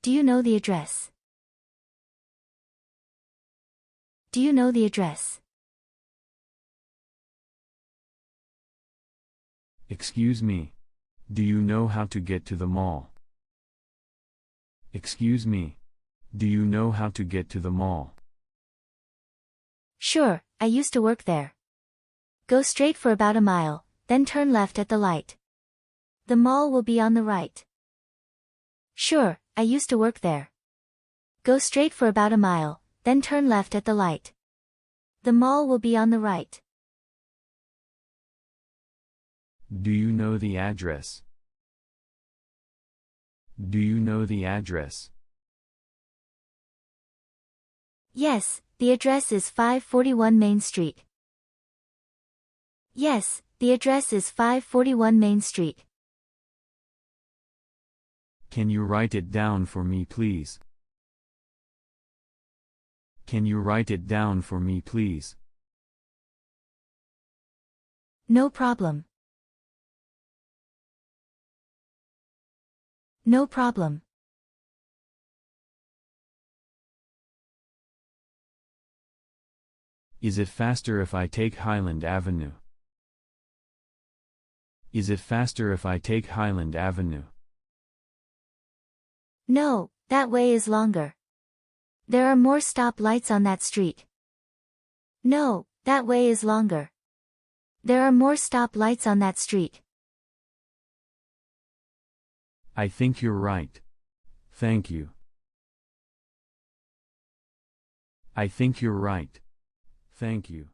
Do you know the address? Do you know the address? Excuse me. Do you know how to get to the mall? Excuse me. Do you know how to get to the mall? Sure, I used to work there. Go straight for about a mile, then turn left at the light. The mall will be on the right. Sure, I used to work there. Go straight for about a mile, then turn left at the light. The mall will be on the right. Do you know the address? Do you know the address? Yes, the address is 541 Main Street. Yes, the address is 541 Main Street. Can you write it down for me, please? Can you write it down for me, please? No problem. No problem. Is it faster if I take Highland Avenue? Is it faster if I take Highland Avenue? No, that way is longer. There are more stop lights on that street. No, that way is longer. There are more stop lights on that street. I think you're right. Thank you. I think you're right. Thank you.